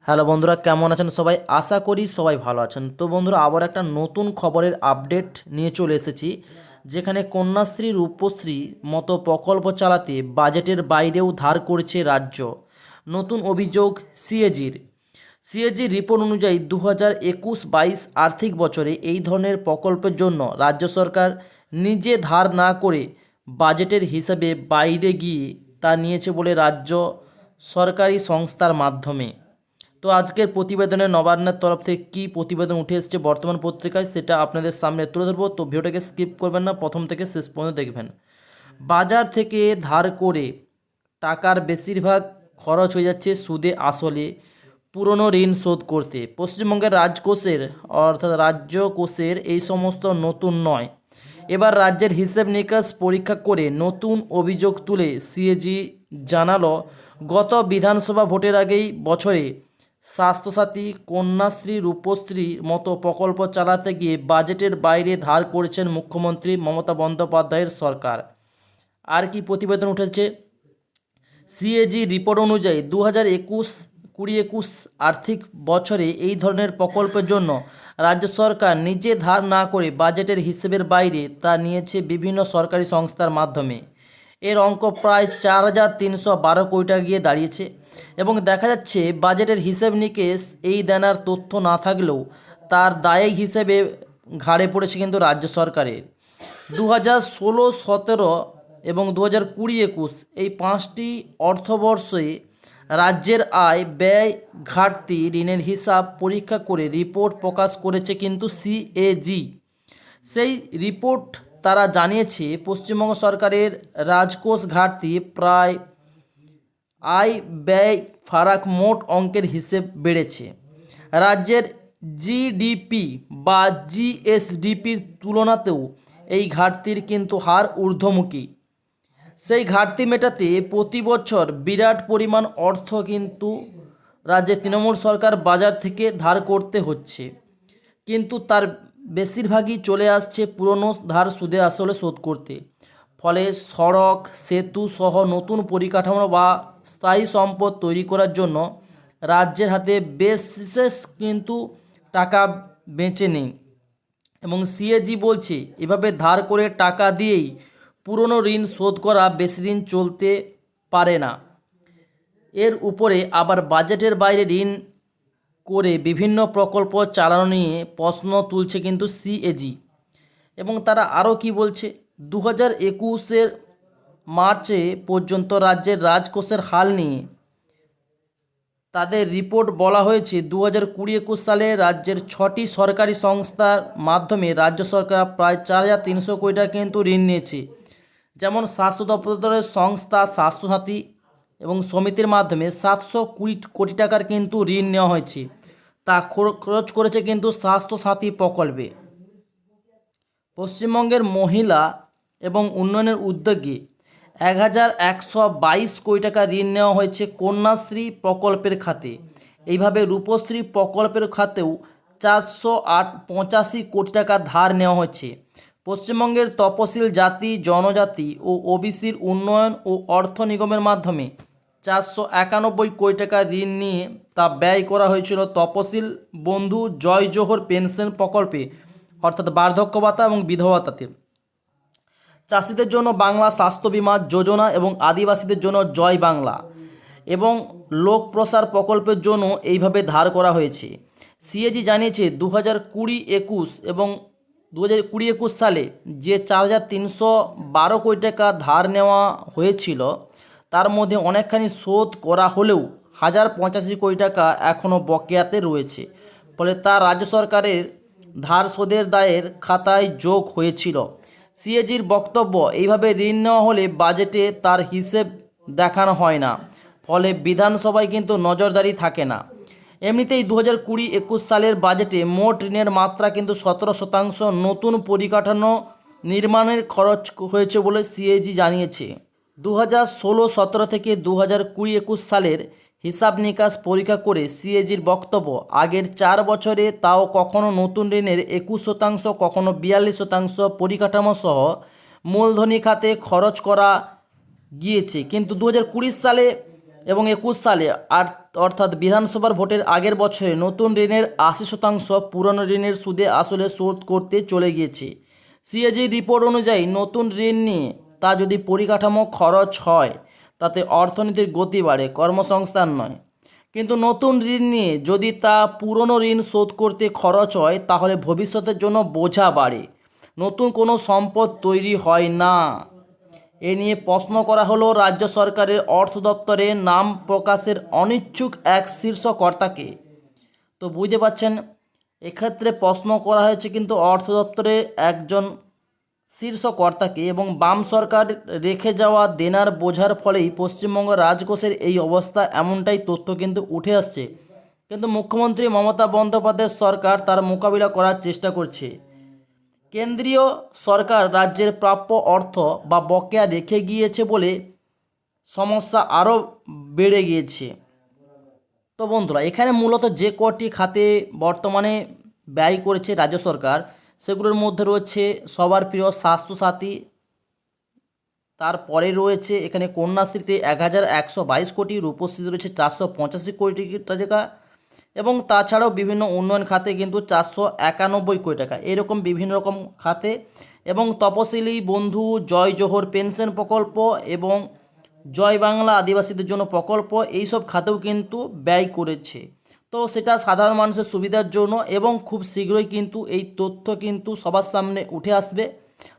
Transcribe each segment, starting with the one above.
Hello বন্ধুরা, কেমন আছেন সবাই? আশা করি সবাই ভালো আছেন। তো বন্ধুরা, আবার একটা নতুন খবরের আপডেট নিয়ে চলে এসেছি, যেখানে কন্যাশ্রী রূপশ্রী মতো প্রকল্প চালাতে বাজেটের বাইরেও ধার করছে রাজ্য। নতুন অভিযোগ সিএজির রিপোর্ট অনুযায়ী 2021-22 আর্থিক বছরে এই ধরনের প্রকল্পের জন্য রাজ্য সরকার নিজে ধার না করে বাজেটের হিসাবে বাইরে গিয়ে তা নিয়েছে বলে রাজ্য সরকারি সংস্থার মাধ্যমে। তো আজকের প্রতিবেদনে নবান্নের তরফ থেকে কী প্রতিবেদন উঠে এসেছে বর্তমান পত্রিকায়, সেটা আপনাদের সামনে তুলে ধরবো। তো ভিডিওটাকে স্কিপ করবেন না, প্রথম থেকে শেষ পর্যন্ত দেখবেন। বাজার থেকে ধার করে টাকার বেশিরভাগ খরচ হয়ে যাচ্ছে সুদে আসলে পুরনো ঋণ শোধ করতে। পশ্চিমবঙ্গের রাজকোষের অর্থাৎ রাজ্য কোষের এই সমস্ত নতুন নয়। এবার রাজ্যের হিসেব নিকাশ পরীক্ষা করে নতুন অভিযোগ তুলে সিএজি জানালো, গত বিধানসভা ভোটের আগেই বছরে স্বাস্থ্যসাথী, কন্যাশ্রী, রূপশ্রীর মতো প্রকল্প চালাতে গিয়ে বাজেটের বাইরে ধার করেছেন মুখ্যমন্ত্রী মমতা বন্দ্যোপাধ্যায়ের সরকার। আর কি প্রতিবেদন উঠেছে? সিএজি রিপোর্ট অনুযায়ী 2021 আর্থিক বছরে এই ধরনের প্রকল্পের জন্য রাজ্য সরকার নিজে ধার না করে বাজেটের হিসেবের বাইরে তা নিয়েছে বিভিন্ন সরকারি সংস্থার মাধ্যমে। এর অঙ্ক প্রায় 4,312 কোটি টাকা গিয়ে দাঁড়িয়েছে। এবং দেখা যাচ্ছে বাজেটের হিসেব নিকেশ এই দেনার তথ্য না থাকলেও তার দায় হিসেবে ঘাড়ে পড়েছে কিন্তু রাজ্য সরকারের। 2016-17 এবং 2020-21 এই 5টি অর্থবর্ষে রাজ্যের আয় ব্যয় ঘাটতি ঋণের হিসাব পরীক্ষা করে রিপোর্ট প্রকাশ করেছে কিন্তু সিএজি। সেই রিপোর্ট তারা জানিয়েছে পশ্চিমবঙ্গ সরকারের রাজকোষ ঘাটতি প্রায় আয় ব্যয় ফারাক মোট অঙ্কের হিসেব বেড়েছে। রাজ্যের জিডিপি বা জিএসডিপির তুলনাতেও এই ঘাটতির কিন্তু হার ঊর্ধ্বমুখী। সেই ঘাটতি মেটাতে প্রতি বছর বিরাট পরিমাণ অর্থ কিন্তু রাজ্যের তৃণমূল সরকার বাজার থেকে ধার করতে হচ্ছে, কিন্তু তার বেশিরভাগই চলে আসছে পুরনো ধার সুদে আসলে শোধ করতে। ফলে সড়ক, সেতু সহ নতুন পরিকাঠামো বা স্থায়ী সম্পদ তৈরি করার জন্য রাজ্যের হাতে বিশেষ কিন্তু টাকা বেঁচে নেই। এবং সিএজি বলছে, এভাবে ধার করে টাকা দিয়েই পুরনো ঋণ শোধ করা বেশি দিন চলতে পারে না। এর উপরে আবার বাজেটের বাইরে ঋণ করে বিভিন্ন প্রকল্প চালানো নিয়ে প্রশ্ন তুলছে কিন্তু সিএজি। এবং তারা আরও কি বলছে? 2021 মার্চে পর্যন্ত রাজ্যের রাজকোষের হাল নিয়ে তাদের রিপোর্ট বলা হয়েছে, 2020-21 সালে রাজ্যের 6টি সরকারি সংস্থার মাধ্যমে রাজ্য সরকার প্রায় 4,300 কোটি টাকা কিন্তু ঋণ নিয়েছে। যেমন স্বাস্থ্য দপ্তরের সংস্থা স্বাস্থ্যসাথী এবং সমিতির মাধ্যমে 720 কোটি টাকার কিন্তু ঋণ নেওয়া হয়েছে। তা খরচ করেছে কিন্তু স্বাস্থ্যসাথী প্রকল্পে। পশ্চিমবঙ্গের মহিলা এবং উন্নয়নের উদ্যোগে 1,122 কোটি টাকা ঋণ নেওয়া হয়েছে কন্যাশ্রী প্রকল্পের খাতে। এইভাবে রূপশ্রী প্রকল্পের খাতেও 485 কোটি টাকা ধার নেওয়া হয়েছে। পশ্চিমবঙ্গের তপশিল জাতি, জনজাতি ও ওবিসির উন্নয়ন ও অর্থ নিগমের মাধ্যমে 491 কোটি টাকা ঋণ নিয়ে তা ব্যয় করা হয়েছিল তপশিল বন্ধু জয় জোহর পেনশন প্রকল্পে, অর্থাৎ বার্ধক্য ভাতা এবং বিধবা ভাতাতে। চাষিদের জন্য বাংলা স্বাস্থ্য বিমা যোজনা এবং আদিবাসীদের জন্য জয় বাংলা এবং লোক প্রসার প্রকল্পের জন্য এইভাবে ধার করা হয়েছে। সিএজি জানিয়েছে 2020-21 এবং 2020-21 সালে যে 4,312 কোটি টাকা ধার নেওয়া হয়েছিল তার মধ্যে অনেকখানি শোধ করা হলেও 1,085 কোটি টাকা এখনও বকেয়াতে রয়েছে। ফলে তা রাজ্য সরকারের ধার শোধের দায়ের খাতায় যোগ হয়েছিল। সিএজির বক্তব্য, এইভাবে ঋণ নেওয়া হলে বাজেটে তার হিসেব দেখানো হয় না, ফলে বিধানসভায় কিন্তু নজরদারি থাকে না। এমনিতেই 2020-21 সালের বাজেটে মোট ঋণের মাত্রা কিন্তু 17%। নতুন পরিকাঠামো নির্মাণের খরচ হয়েছে বলে সিএজি জানিয়েছে। 2016-17 থেকে 2020-21 সালের হিসাব নিকাশ পরীক্ষা করে সিএজির বক্তব্য, আগের 4 বছরে তাও কখনো নতুন ঋণের 21%, কখনো 42% পরিকাঠামো সহ মূলধনী খাতে খরচ করা গিয়েছে। কিন্তু 2020 সালে এবং 21 সালে অর্থাৎ বিধানসভার ভোটের আগের বছরে নতুন ঋণের 80% পুরনো ঋণের সুদে আসলে শোধ করতে চলে গিয়েছে। সিএজি রিপোর্ট অনুযায়ী নতুন ঋণ নিয়ে তা যদি পরিকাঠামো খরচ হয় তাতে অর্থনীতির গতি বাড়ে, কর্মসংস্থান নয়। কিন্তু নতুন ঋণ নিয়ে যদি তা পুরনো ঋণ শোধ করতে খরচ হয় তাহলে ভবিষ্যতের জন্য বোঝা বাড়ে, নতুন কোনো সম্পদ তৈরি হয় না। এ নিয়ে প্রশ্ন করা হলো রাজ্য সরকারের অর্থ দপ্তরে নাম প্রকাশের অনিচ্ছুক এক শীর্ষ কর্তাকে। তো বুঝতে পারছেন, এক্ষেত্রে প্রশ্ন করা হয়েছে কিন্তু অর্থ দপ্তরে একজন শীর্ষ কর্তাকে, এবং বাম সরকার রেখে যাওয়া দেনার বোঝার ফলেই পশ্চিমবঙ্গ রাজকোষের এই অবস্থা, এমনটাই তথ্য কিন্তু উঠে আসছে। কিন্তু মুখ্যমন্ত্রী মমতা বন্দ্যোপাধ্যায়ের সরকার তার মোকাবিলা করার চেষ্টা করছে। কেন্দ্রীয় সরকার রাজ্যের প্রাপ্য অর্থ বা বকেয়া রেখে গিয়েছে বলে সমস্যা আরও বেড়ে গিয়েছে। তো বন্ধুরা, এখানে মূলত যে কটি খাতে বর্তমানে ব্যয় করেছে রাজ্য সরকার সেগুলোর মধ্যে রয়েছে সবার প্রিয় স্বাস্থ্যসাথী, তারপরে রয়েছে এখানে কন্যাশ্রীতে 1122 কোটি, রূপশ্রীতে রয়েছে 485 কোটি টাকা, এবং তাছাড়াও বিভিন্ন উন্নয়ন খাতে কিন্তু 491 কোটি টাকা, এরকম বিভিন্ন রকম খাতে, এবং তপশিলি বন্ধু, জয় জোহর পেনশন প্রকল্প এবং জয় বাংলা আদিবাসীদের জন্য প্রকল্প, এইসব খাতেও কিন্তু ব্যয় করেছে। তো সেটা সাধারণ মানুষের সুবিধার জন্য, এবং খুব শীঘ্রই কিন্তু এই তথ্য কিন্তু সবার সামনে উঠে আসবে।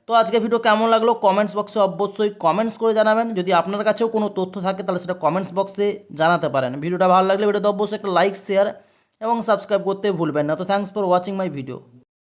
তো আজকে ভিডিও কেমন লাগলো কমেন্টস বক্সে অবশ্যই কমেন্টস করে জানাবেন। যদি আপনার কাছেও কোনো তথ্য থাকে তাহলে সেটা কমেন্টস বক্সে জানাতে পারেন। ভিডিওটা ভালো লাগলে ভিডিওতে অবশ্যই একটা লাইক, শেয়ার এবং সাবস্ক্রাইব করতে ভুলবেন না। তো thanks for watching my video.